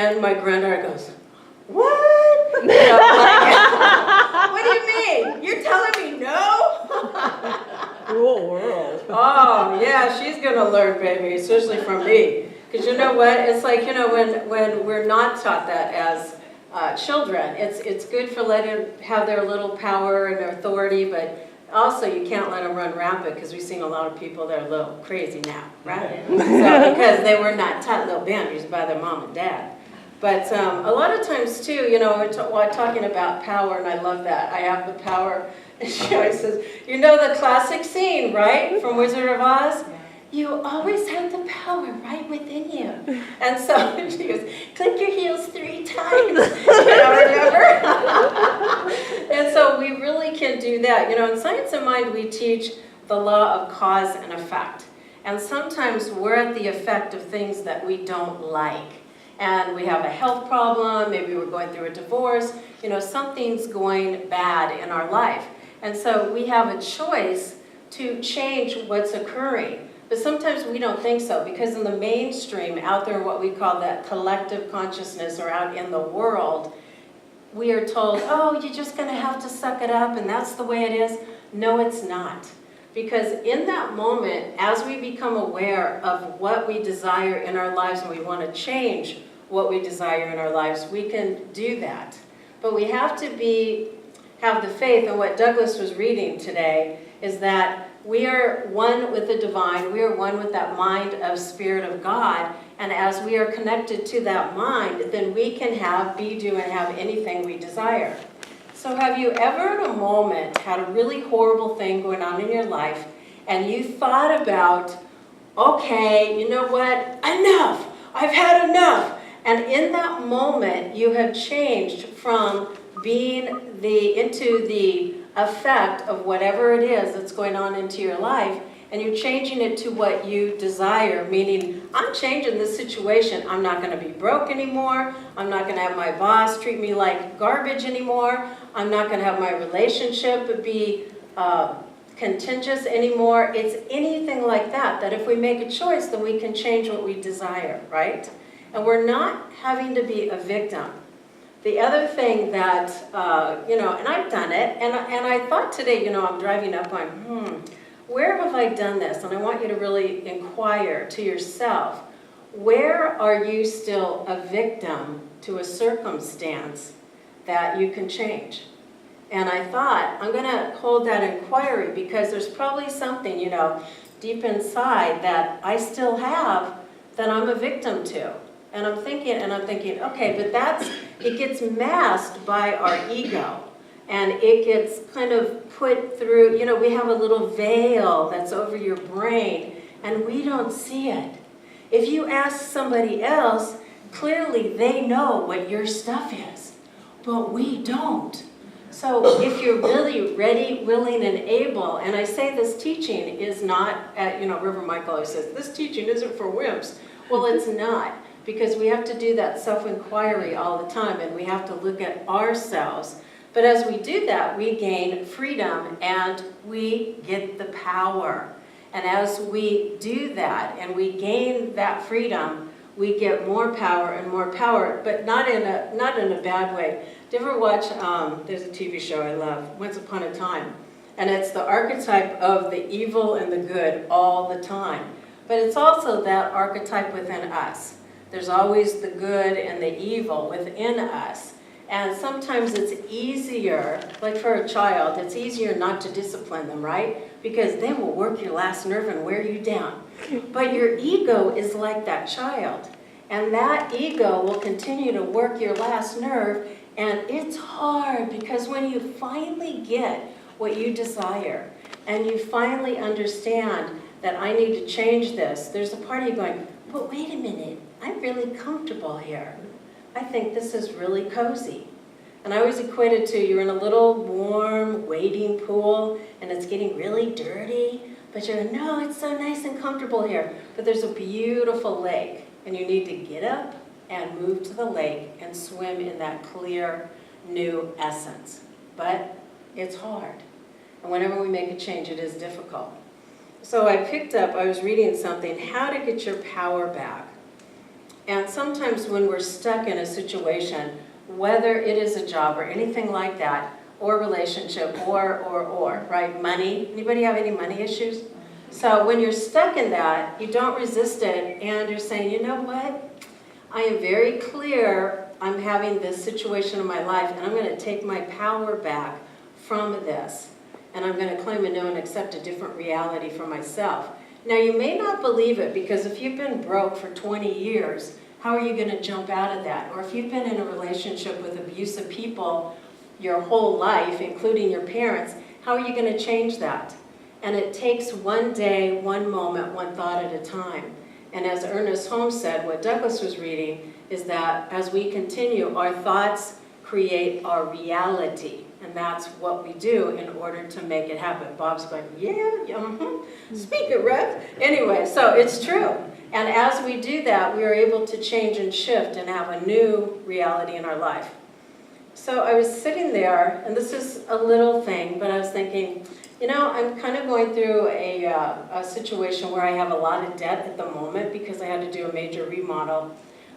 And my granddaughter goes, what? You know, like, what do you mean? You're telling me no? Cruel world. Oh, yeah, she's going to learn, baby, especially from me. Because you know what? It's like, you know, when we're not taught that as children, it's good for letting them have their little power and their authority, but also you can't let them run rampant, because we've seen a lot of people that are a little crazy now, right? So, because they were not taught little boundaries by their mom and dad. But a lot of times too, you know, we're talking about power, and I love that. I have the power. And she always says, you know the classic scene, right, from Wizard of Oz? You always have the power right within you. And so she goes, click your heels 3 times. You know, remember? And so we really can do that. You know, in Science of Mind, we teach the law of cause and effect. And sometimes we're at the effect of things that we don't like. And we have a health problem, maybe we're going through a divorce, you know, something's going bad in our life. And so we have a choice to change what's occurring. But sometimes we don't think so, because in the mainstream, out there, what we call that collective consciousness, or out in the world, we are told, oh, you're just gonna have to suck it up, and that's the way it is. No, it's not. Because in that moment, as we become aware of what we desire in our lives, and we want to change what we desire in our lives, we can do that. But we have to have the faith, and what Douglas was reading today is that we are one with the divine, we are one with that mind of Spirit of God, and as we are connected to that mind, then we can have, be, do, and have anything we desire. So have you ever in a moment had a really horrible thing going on in your life, and you thought about, okay, you know what, enough, I've had enough. And in that moment, you have changed from being into the effect of whatever it is that's going on into your life, and you're changing it to what you desire, meaning, I'm changing this situation. I'm not going to be broke anymore. I'm not going to have my boss treat me like garbage anymore. I'm not going to have my relationship be contentious anymore. It's anything like that, that if we make a choice, then we can change what we desire, right? And we're not having to be a victim. The other thing that, you know, and I've done it, and I thought today, you know, I'm driving up on, where have I done this? And I want you to really inquire to yourself, where are you still a victim to a circumstance that you can change? And I thought, I'm going to hold that inquiry, because there's probably something, you know, deep inside that I still have that I'm a victim to. And I'm thinking, okay, but it gets masked by our ego. And it gets kind of put through, you know, we have a little veil that's over your brain, and we don't see it. If you ask somebody else, clearly they know what your stuff is, but we don't. So if you're really ready, willing, and able, and I say this teaching is not, you know, River Michael always says, this teaching isn't for wimps. Well, it's not. Because we have to do that self-inquiry all the time, and we have to look at ourselves. But as we do that, we gain freedom, and we get the power. And as we do that, and we gain that freedom, we get more power and more power, but not in a bad way. Do you ever watch, there's a TV show I love, Once Upon a Time, and it's the archetype of the evil and the good all the time. But it's also that archetype within us. There's always the good and the evil within us. And sometimes it's easier, like for a child, it's easier not to discipline them, right? Because they will work your last nerve and wear you down. But your ego is like that child. And that ego will continue to work your last nerve. And it's hard, because when you finally get what you desire, and you finally understand that I need to change this, there's a part of you going, but wait a minute. I'm really comfortable here. I think this is really cozy. And I always equate it to, you're in a little warm wading pool, and it's getting really dirty, but you're like, no, it's so nice and comfortable here. But there's a beautiful lake, and you need to get up and move to the lake and swim in that clear, new essence. But it's hard. And whenever we make a change, it is difficult. So I was reading something, how to get your power back. And sometimes when we're stuck in a situation, whether it is a job or anything like that, or relationship, or, right? Money. Anybody have any money issues? So when you're stuck in that, you don't resist it, and you're saying, you know what? I am very clear I'm having this situation in my life, and I'm going to take my power back from this. And I'm going to claim and know and accept a different reality for myself. Now, you may not believe it, because if you've been broke for 20 years, how are you going to jump out of that? Or if you've been in a relationship with abusive people your whole life, including your parents, how are you going to change that? And it takes one day, one moment, one thought at a time. And as Ernest Holmes said, what Douglas was reading is that as we continue, our thoughts create our reality. And that's what we do in order to make it happen. Bob's going, Speak it, Rev. Anyway, so it's true. And as we do that, we are able to change and shift and have a new reality in our life. So I was sitting there, and this is a little thing, but I was thinking, you know, I'm kind of going through a situation where I have a lot of debt at the moment because I had to do a major remodel.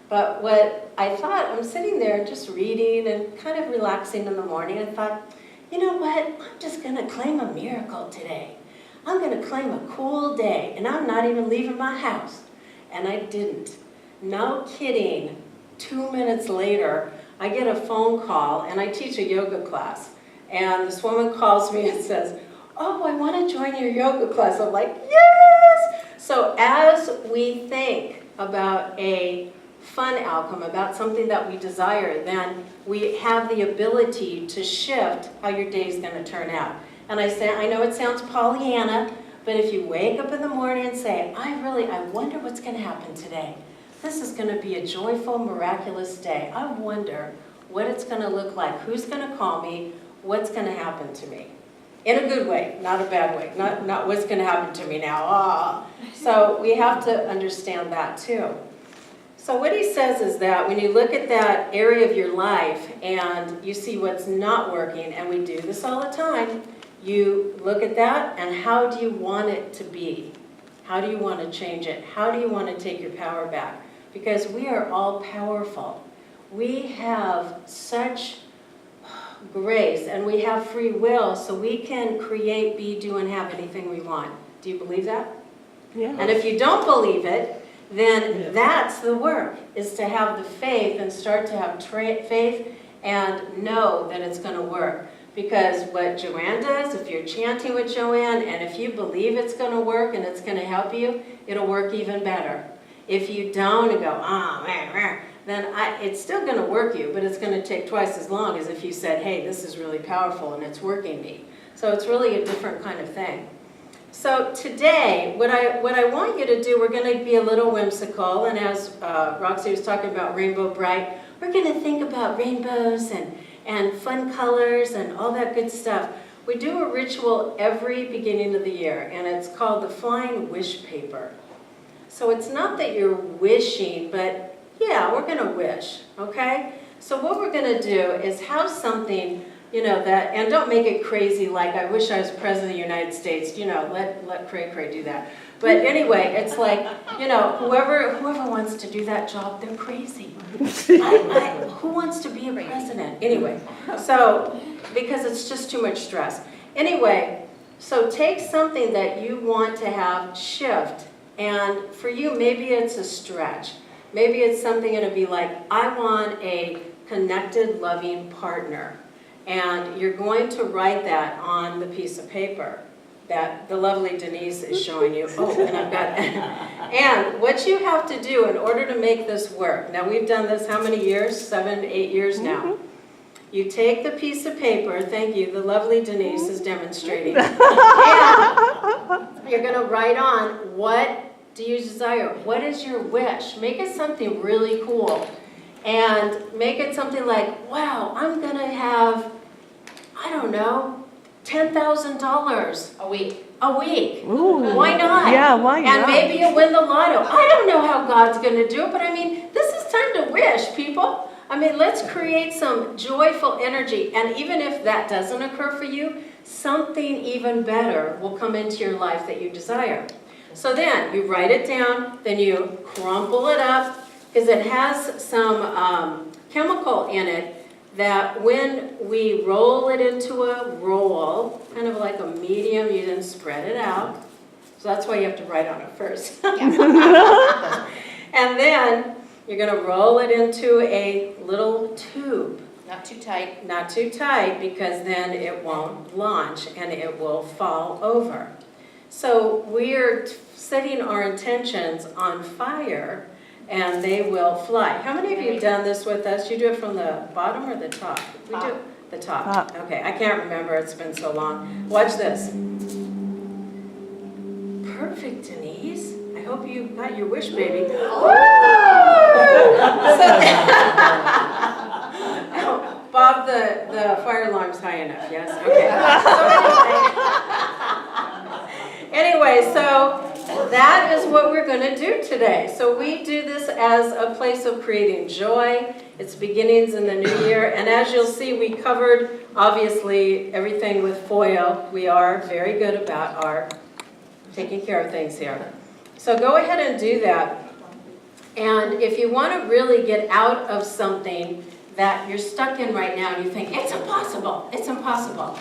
But what I thought, I'm sitting there just reading and kind of relaxing in the morning, and thought, you know what, I'm just going to claim a miracle today. I'm going to claim a cool day, and I'm not even leaving my house. And I didn't. No kidding. 2 minutes later, I get a phone call, and I teach a yoga class. And this woman calls me and says, oh, I want to join your yoga class. I'm like, yes! So as we think about a fun outcome, about something that we desire, then we have the ability to shift how your day is going to turn out. And I know it sounds Pollyanna, but if you wake up in the morning and say, I wonder what's going to happen today. This is going to be a joyful, miraculous day. I wonder what it's going to look like. Who's going to call me? What's going to happen to me? In a good way, not a bad way. Not what's going to happen to me now. So we have to understand that too. So what he says is that when you look at that area of your life and you see what's not working, and we do this all the time, you look at that and how do you want it to be? How do you want to change it? How do you want to take your power back? Because we are all powerful. We have such grace and we have free will, so we can create, be, do, and have anything we want. Do you believe that? Yeah. And if you don't believe it, then that's the work, is to have the faith and start to have faith and know that it's going to work. Because what Joanne does, if you're chanting with Joanne, and if you believe it's going to work and it's going to help you, it'll work even better. If you don't and go, then it's still going to work you, but it's going to take twice as long as if you said, hey, this is really powerful and it's working me. So it's really a different kind of thing. So today, what I want you to do, we're going to be a little whimsical, and as Roxy was talking about Rainbow Bright, we're going to think about rainbows and fun colors and all that good stuff. We do a ritual every beginning of the year, and it's called the Flying Wish Paper. So it's not that you're wishing, but yeah, we're going to wish, okay? So what we're going to do is have something, that, and don't make it crazy like, I wish I was President of the United States, let cray do that. But anyway, it's like, whoever wants to do that job, they're crazy. Who wants to be a president? Anyway, so, because it's just too much stress. Anyway, so take something that you want to have shift, and for you, maybe it's a stretch. Maybe it's something going to be like, I want a connected, loving partner. And you're going to write that on the piece of paper that the lovely Denise is showing you. Oh, and I've got and what you have to do in order to make this work, now we've done this how many years? 7, 8 years now. You take the piece of paper, thank you, the lovely Denise is demonstrating, and you're going to write on, what do you desire? What is your wish? Make it something really cool. And make it something like, wow, I'm going to have, I don't know, $10,000 A week. a week. Ooh. Why not? Yeah, why not? And maybe you'll win the lotto. I don't know how God's going to do it, but I mean, this is time to wish, people. I mean, let's create some joyful energy. And even if that doesn't occur for you, something even better will come into your life that you desire. So then you write it down, then you crumple it up, is it has some chemical in it that when we roll it into a roll, kind of like a medium, you then spread it out. So that's why you have to write on it first. And then you're going to roll it into a little tube. Not too tight. Not too tight, because then it won't launch and it will fall over. So we're setting our intentions on fire and they will fly. How many of you have done this with us? You do it from the bottom or the top? We do the top. Top. Okay, I can't remember, it's been so long. Watch this. Perfect, Denise. I hope you got your wish, baby. Bob, the fire alarm's high enough, yes? Okay. Anyway, so that is what we're going to do today. So we do this as a place of creating joy. It's beginnings in the new year. And as you'll see, we covered, obviously, everything with foil. We are very good about our taking care of things here. So go ahead and do that. And if you want to really get out of something that you're stuck in right now and you think, it's impossible, it's impossible.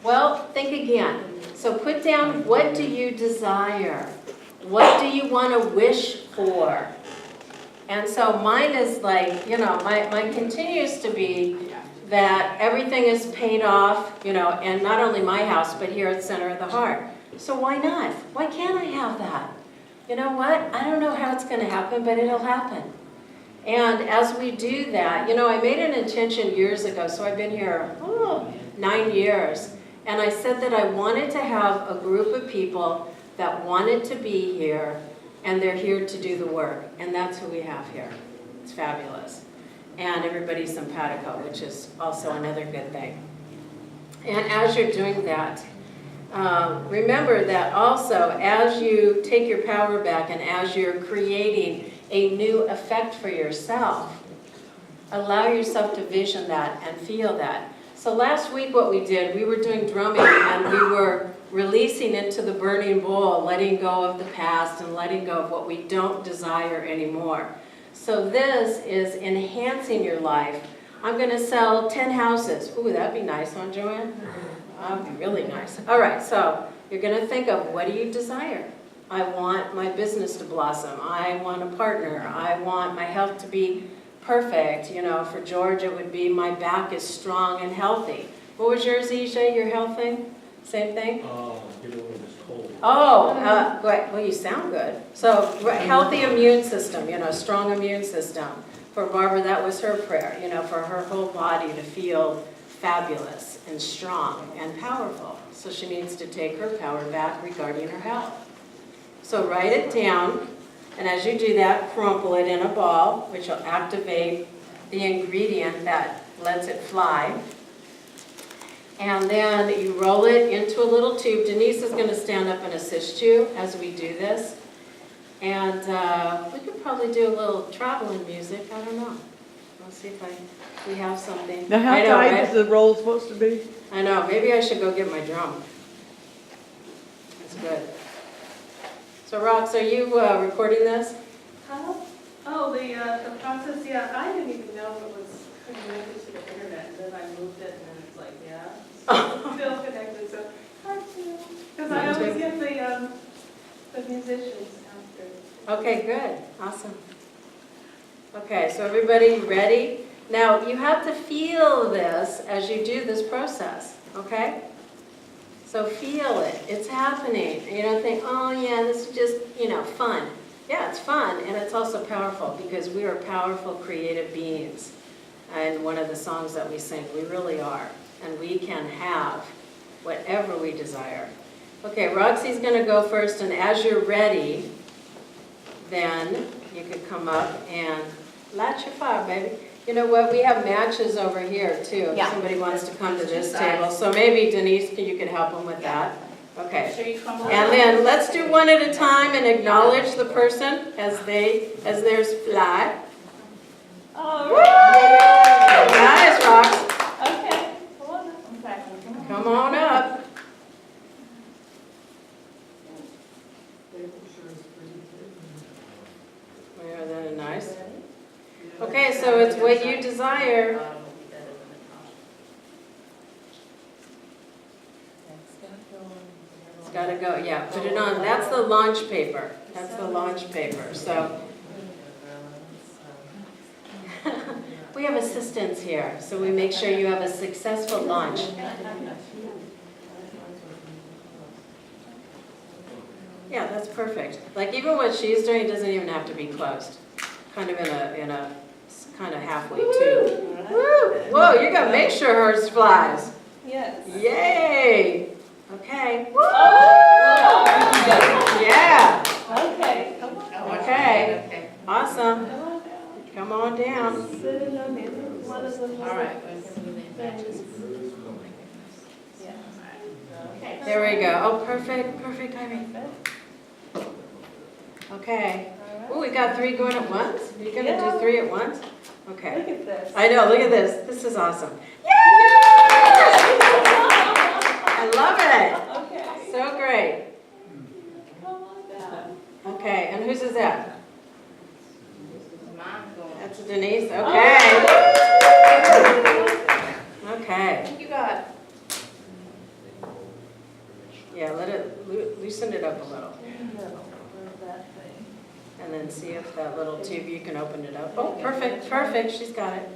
Well, think again. So put down, what do you desire? What do you want to wish for? And so mine is like, mine continues to be that everything is paid off, and not only my house, but here at Center of the Heart. So why not? Why can't I have that? You know what? I don't know how it's going to happen, but it'll happen. And as we do that, I made an intention years ago, so I've been here 9 years, and I said that I wanted to have a group of people that wanted to be here, and they're here to do the work, and that's who we have here. It's fabulous. And everybody's simpatico, which is also another good thing. And as you're doing that, remember that also as you take your power back and as you're creating a new effect for yourself, allow yourself to vision that and feel that. So last week what we did, we were doing drumming and we were releasing into the burning bowl, letting go of the past and letting go of what we don't desire anymore. So this is enhancing your life. I'm going to sell 10 houses. Ooh, that'd be nice, huh, Joanne? That'd be really nice. All right, so you're going to think of, what do you desire? I want my business to blossom. I want a partner. I want my health to be perfect. For George, it would be my back is strong and healthy. What was yours, EJ, your health thing? Same thing? Get over this cold. Oh, great. Well, you sound good. So healthy immune system, strong immune system. For Barbara, that was her prayer, for her whole body to feel fabulous and strong and powerful. So she needs to take her power back regarding her health. So write it down, and as you do that, crumple it in a ball, which will activate the ingredient that lets it fly. And then you roll it into a little tube. Denise is going to stand up and assist you as we do this. And we could probably do a little traveling music. I don't know. Let's see if we have something. Now, how I know, tight right? is the roll supposed to be? I know. Maybe I should go get my drum. That's good. So, Rox, are you recording this? Oh, the process, yeah, I didn't even know it was connected to the internet, and then I moved it, and then it's like, yeah, still connected, so hard to, because I always get the musicians after. Okay, good. Awesome. Okay, so everybody ready? Now, you have to feel this as you do this process, okay? So feel it. It's happening. And you don't think, oh, yeah, this is just, fun. Yeah, it's fun, and it's also powerful because we are powerful, creative beings. And one of the songs that we sing, we really are. And we can have whatever we desire. Okay, Roxy's going to go first, and as you're ready, then you could come up and light your fire, baby. You know what? We have matches over here, too. Yeah. If somebody wants to come to this table. So maybe, Denise, you could help them with that. Okay. Sure you crumble And then let's do one at a time and acknowledge the person as theirs fly. All right. Nice, Rox. Okay. Come on up. Come on up. Isn't that nice? Okay, so it's what you desire. It's gotta go, yeah, put it on. That's the launch paper. That's the launch paper, so. We have assistants here, so we make sure you have a successful launch. Yeah, that's perfect. Like even what she's doing doesn't even have to be closed. Kind of in a kind of halfway tube. Woo! Whoa, you gotta make sure hers flies. Yes. Yay! Okay. Woo! Oh! Yeah. Okay, come on. Okay. Awesome. Come on down. Sit in on it. One of them. All right. Yeah. There we go. Oh, perfect, perfect timing. Okay. Oh, we got 3 going at once? You're gonna do 3 at once? Okay. Look at this. I know, look at this. This is awesome. Yay! I love it. Okay. So great. Come on down. Okay, and whose is that? Mom's going. That's Denise. Okay. Okay. You got. Yeah, let it loosen it up a little. That thing. And then see if that little tube, you can open it up. Oh, perfect, perfect. She's got it.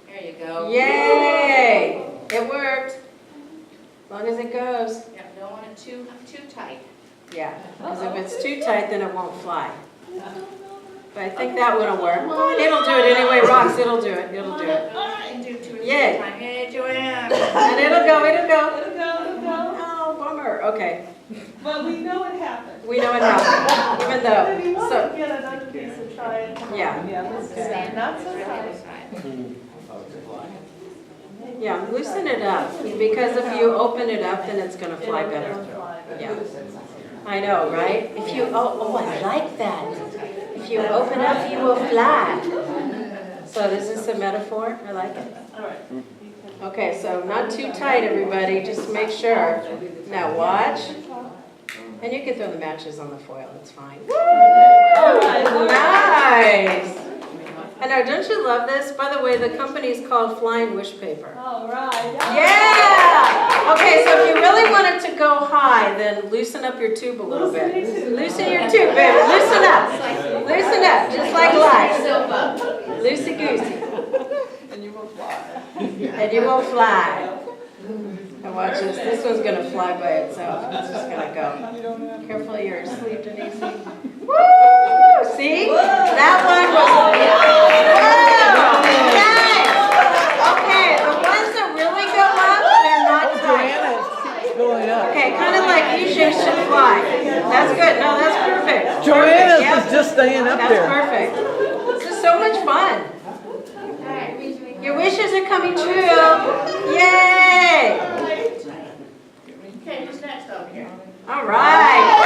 There you go. Yay! It worked. As long as it goes. Yeah, don't want it too tight. Yeah, because if it's too tight, then it won't fly. But I think that one will work. Oh, it'll do it anyway, Rox. It'll do it. It'll do it. All right, and do 2 or 3 Yay. times. Hey, Joanne. And it'll go, it'll go. It'll go, it'll go. Oh, bummer. Okay. But we know it happened. We know it happened, even If you though. want So, to get another piece and try it. Yeah. Yeah, let's do that. Not so tight. yeah, loosen it up. Because if you open it up, then it's going to fly better. It'll fly better. Yeah. I know, right? If you, oh, I like that. If you open up, you will fly. So is this a metaphor? I like it. All right. Okay, so not too tight, everybody. Just make sure. Now watch. And you can throw the matches on the foil. It's fine. All right. Nice. I know, don't you love this? By the way, the company is called Flying Wish Paper. All right. Yeah! Okay, so if you really want it to go high, then loosen up your tube a little bit. Loosen your tube, baby. Loosen up. Loosen up, just like life. Loosey-goosey. And you will fly. And you won't fly. And watch this. This one's going to fly by itself. It's just going to go. Careful, you're asleep, Denise. Woo! See? That one was... Whoa! Nice! Okay, the ones that really go up, they're not tight. Joanna keeps going up. Okay, kind of like you should fly. That's good. No, that's perfect. Joanna's Perfect. Yep. is just staying up That's there. perfect. This is so much fun. Your wishes are coming true. Yay! Okay, who's next over here? All right.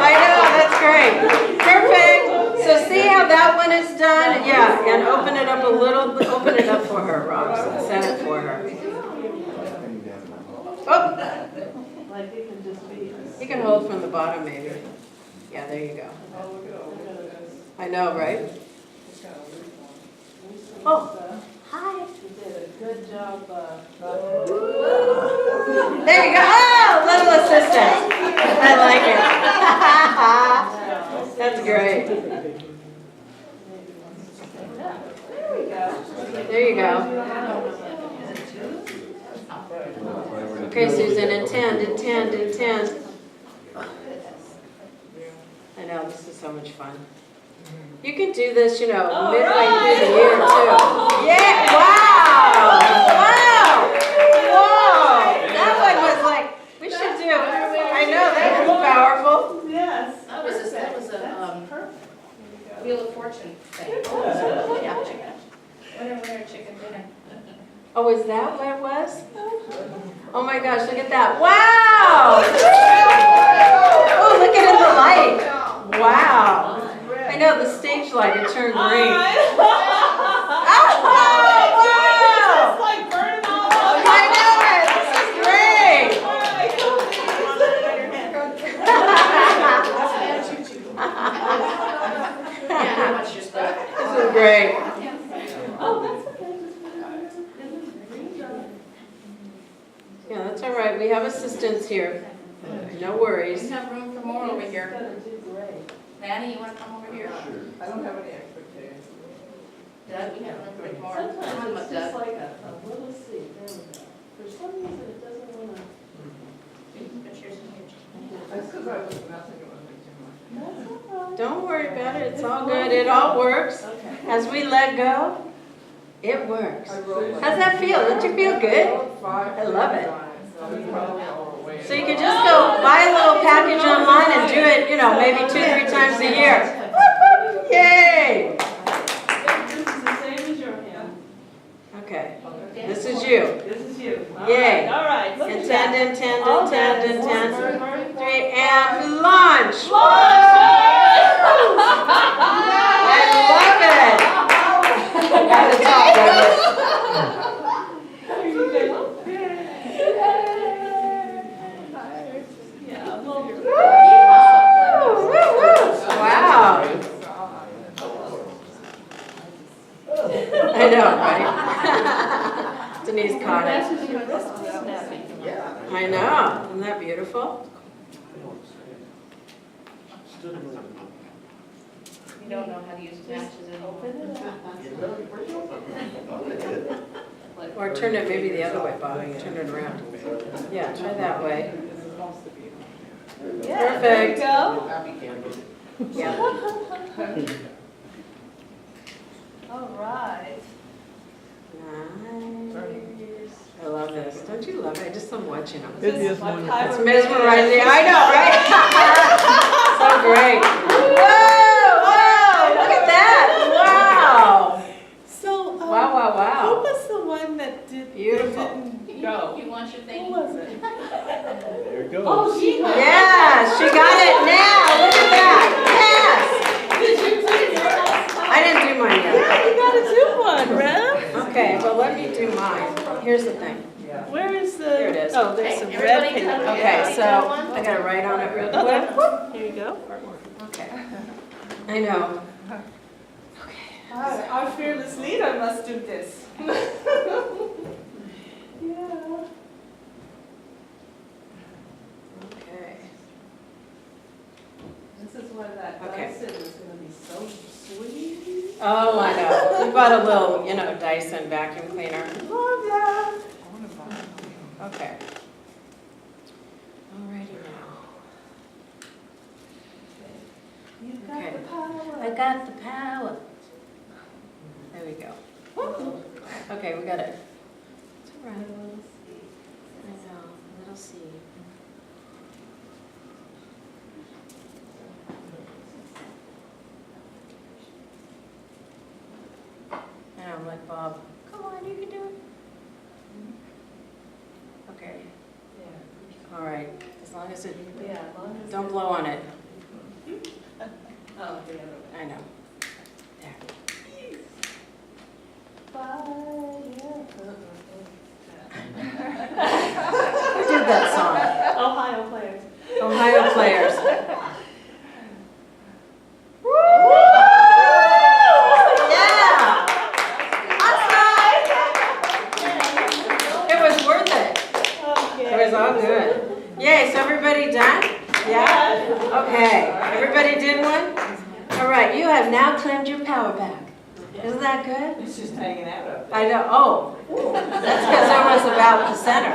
I know, that's great. Perfect. So see how that one is done? Yeah, and open it up a little, open it up for her, Rox, and set it for her. Oh, Like it can just be. you can hold from the bottom maybe. Yeah, there you go. I know, right? Oh, hi. You did a good job. There you go. Oh, little assistant. I like it. That's great. There we go. There you go. Okay, Susan, intend. I know, this is so much fun. You can do this, you know, midway through the year too. Yeah, wow! Wow! Whoa! That one was like, we should do, I know, that was powerful. Yes. That was a Perfect. Wheel of Fortune thing. Yeah, chicken. Winner, chicken dinner. Oh, is that what it was? Oh my gosh, look at that. Wow! Oh, look at it in the light. Wow. I know, the stage light, it turned green. Oh, wow! It's like burning all over. I know it! This is great! Yeah, watch your stuff. This is great. Oh, that's okay. Yeah, that's all right. We have assistants here. No worries. We have room for more over here. Gonna do great. Danny, you wanna come over here? I don't have any expectations. Doug, we have room for more. Come on, Sometimes it's Doug. just like a little seed, there we go. For some reason, it doesn't wanna. Put yours in here. That's because I was not thinking about it too much. That's all right. Don't worry about it. It's all good. It all works. Okay. As we let go, it works. I wrote like- How's that feel? Don't you feel good? I love it. So you could just go buy a little package online and do it, you know, maybe 2-3 times a year. Yay! This is the same as your hand. Okay, this is you. This is you. Yay. All right. Look And at that. tendon. Three, 3 and launch. I love it. At the top, Douglas. Here you go. Yeah, well, Woo, woo, woo. Wow. I know, right? Denise caught it. that's your wrist was snappy. I know. Isn't that beautiful? Stood a little bit. You don't know how to use matches anymore. Open it up. Or turn it maybe the other way, Bobby. Turn it around. Yeah, try that way. Yeah, there you Perfect. go. Happy candles. Yeah. All right. Nice. I love this. Don't you love it? I just love watching them. It is My wonderful. It's pirate mesmerizing. I know, right? So great. Whoa! Look at that! Wow! So, Wow! who was the one that Beautiful. didn't go? You want your thing? Who was it? There it goes. Oh, she was. Yeah, she got it now. Look at that. Did you do yours? Yes. I didn't do mine yet. Yeah, you gotta do one, Rev. Okay, well let me do mine. Here's the thing. Where is the? Here it is. Oh, there's some Okay, red everybody paper. done? Okay, so I gotta write on it real Oh, quick. there. Here you go. Okay. I know. Our fearless leader must do this. Yeah. Okay. This is why that Okay. Dyson is gonna be so sweet. Oh, I know. We bought a little, you know, Dyson vacuum cleaner. Love that. Okay. Alrighty now. You've got Okay. the power. I got the power. There we go. Okay, we got it. It's all right. I know, little seed. And I'm like, Bob, come on, you can do it. Okay, Yeah. all right, as long as it, Yeah, as long as. don't blow on it. Oh, the other way. I know. There. Who did that song? Ohio players. Ohio players. Yeah! It was worth it. It was all good. Yay, so everybody done? Yeah? Okay, everybody did one? All right, you have now claimed your power back. Isn't that good? It's just hanging out up there. I know, oh, that's because I was about the center.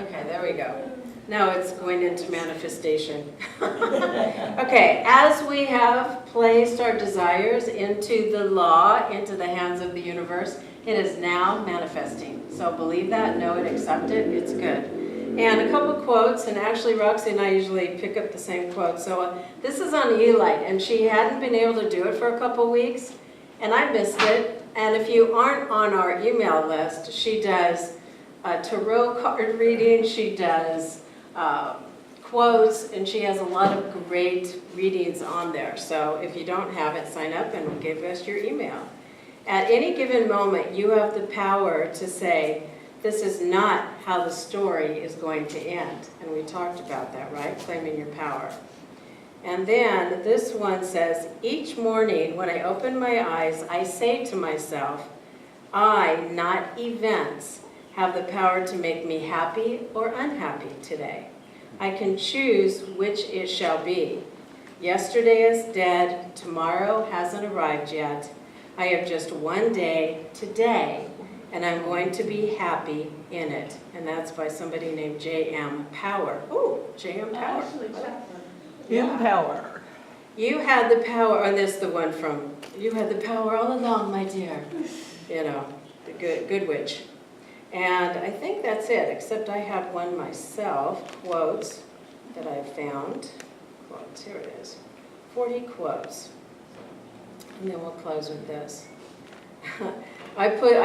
Okay, there we go. Now it's going into manifestation. Okay, as we have placed our desires into the law, into the hands of the universe, it is now manifesting. So believe that, know it, accept it, it's good. And a couple quotes, and actually Roxy and I usually pick up the same quote. So this is on Elite, and she hadn't been able to do it for a couple weeks, and I missed it. And if you aren't on our email list, she does tarot card reading, she does quotes, and she has a lot of great readings on there. So if you don't have it, sign up and give us your email. At any given moment, you have the power to say, this is not how the story is going to end. And we talked about that, right? Claiming your power. And then this one says, each morning when I open my eyes, I say to myself, I, not events, have the power to make me happy or unhappy today. I can choose which it shall be. Yesterday is dead, tomorrow hasn't arrived yet. I have just one day, today, and I'm going to be happy in it. And that's by somebody named J.M. Power. Ooh, J.M. Power. Actually, Chaplin. Empower. You had the power, and this is the one from, you had the power all along, my dear. You know, the good witch. And I think that's it, except I have one myself, quotes that I found. Quotes, here it is. 40 quotes. And then we'll close with this. I put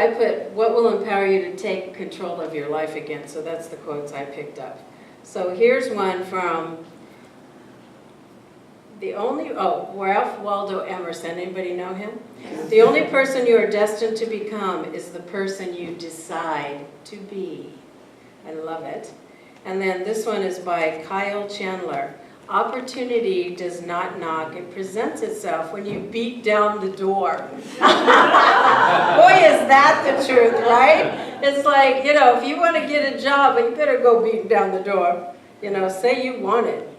what will empower you to take control of your life again. So that's the quotes I picked up. So here's one from Ralph Waldo Emerson. Anybody know him? Yeah. The only person you are destined to become is the person you decide to be. I love it. And then this one is by Kyle Chandler. Opportunity does not knock. It presents itself when you beat down the door. Boy, is that the truth, right? It's like, you know, if you want to get a job, you better go beating down the door. You know, say you want it.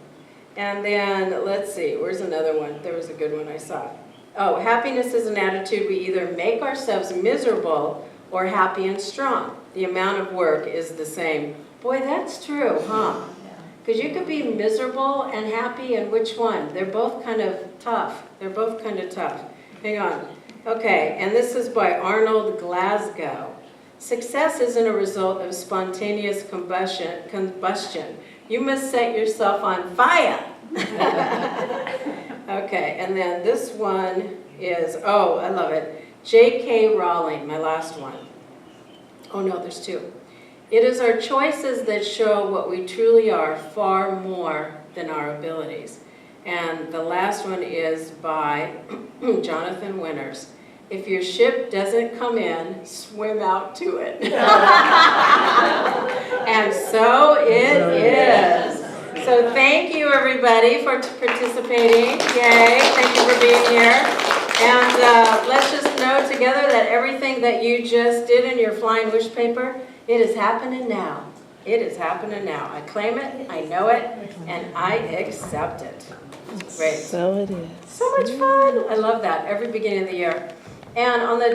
And then, let's see, where's another one? There was a good one I saw. Oh, happiness is an attitude. We either make ourselves miserable or happy and strong. The amount of work is the same. Boy, that's true, huh? Because you could be miserable and happy, and which one? They're both kind of tough. They're both kind of tough. Hang on. Okay, and this is by Arnold Glasgow. Success isn't a result of spontaneous combustion. You must set yourself on fire. Okay, and then this one is, oh, I love it. J.K. Rowling, my last one. Oh no, there's two. It is our choices that show what we truly are far more than our abilities. And the last one is by Jonathan Winters. If your ship doesn't come in, swim out to it. And so it is. So thank you, everybody, for participating. Yay, thank you for being here. And let's just know together that everything that you just did in your flying wish paper, it is happening now. It is happening now. I claim it, I know it, and I accept it. Great. So it is. So much fun. I love that every beginning of the year. And on the